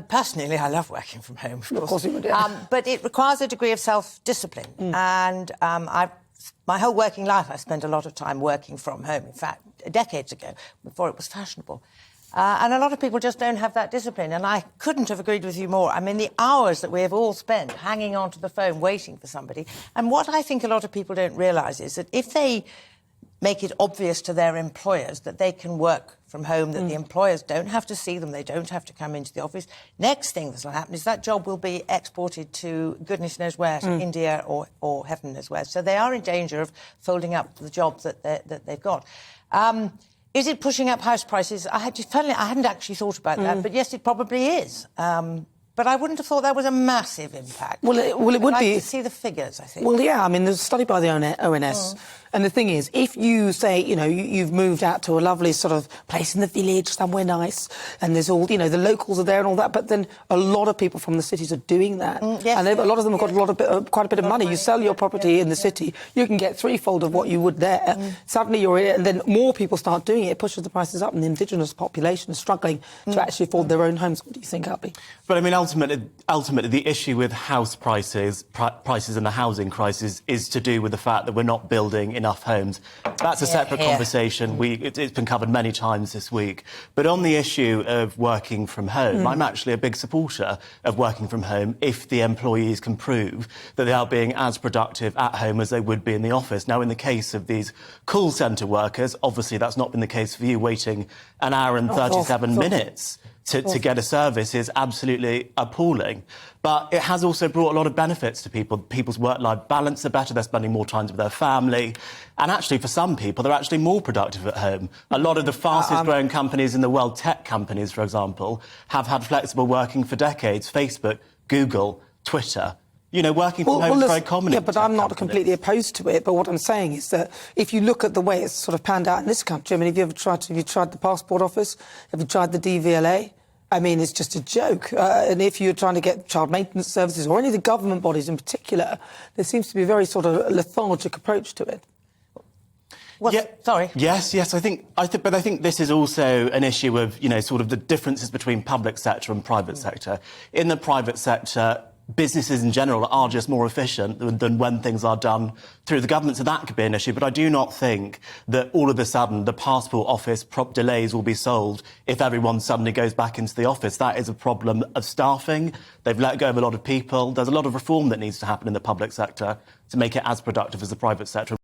Personally, I love working from home, of course. Of course you would, yeah. But it requires a degree of self-discipline. And my whole working life, I spent a lot of time working from home. In fact, decades ago, before it was fashionable. And a lot of people just don't have that discipline. And I couldn't have agreed with you more. I mean, the hours that we have all spent hanging onto the phone waiting for somebody. And what I think a lot of people don't realise is that if they make it obvious to their employers that they can work from home, that the employers don't have to see them, they don't have to come into the office. Next thing that will happen is that job will be exported to goodness knows where, to India or heaven knows where. So they are in danger of folding up the job that they've got. Is it pushing up house prices? I hadn't actually thought about that, but yes, it probably is. But I wouldn't have thought that was a massive impact. Well, it would I'd like be. to see the figures, I think. Well, yeah, I mean, there's a study by the ONS, and the thing is, if you say, you know, you've moved out to a lovely sort of place in the village, somewhere nice, and there's all, you know, the locals are there and all that, but then a lot of people from the cities are doing that. Yes, and a lot of them have got quite a bit of money. You sell your property in the city, you can get threefold of what you would there. Suddenly you're in it, and then more people start doing it. It pushes the prices up, and the indigenous population is struggling to actually afford their own homes. What do you think, Albie? But I mean, ultimately, the issue with house prices and the housing crisis is to do with the fact that we're not building enough homes. That's a separate conversation. It's been covered many times this week. But on the issue of working from home, I'm actually a big supporter of working from home if the employees can prove that they are being as productive at home as they would be in the office. Now, in the case of these call centre workers, obviously that's not been the case for you. Waiting an hour and 37 minutes to get a service is absolutely appalling. But it has also brought a lot of benefits to people. People's work-life balance are better, they're spending more time with their family. And actually, for some people, they're actually more productive at home. A lot of the fastest-growing companies in the world, tech companies, for example, have had flexible working for decades. Facebook, Google, Twitter. You know, working from home is very common. Yeah, but I'm not completely opposed to it. But what I'm saying is that if you look at the way it's sort of panned out in this country, I mean, have you tried the passport office? Have you tried the DVLA? I mean, it's just a joke. And if you're trying to get child maintenance services or any of the government bodies in particular, there seems to be a very sort of lethargic approach to it. Sorry. Yes, but I think this is also an issue of, you know, sort of the differences between public sector and private sector. In the private sector, businesses in general are just more efficient than when things are done through the government, so that could be an issue. But I do not think that all of a sudden the passport office delays will be solved if everyone suddenly goes back into the office. That is a problem of staffing. They've let go of a lot of people. There's a lot of reform that needs to happen in the public sector to make it as productive as the private sector.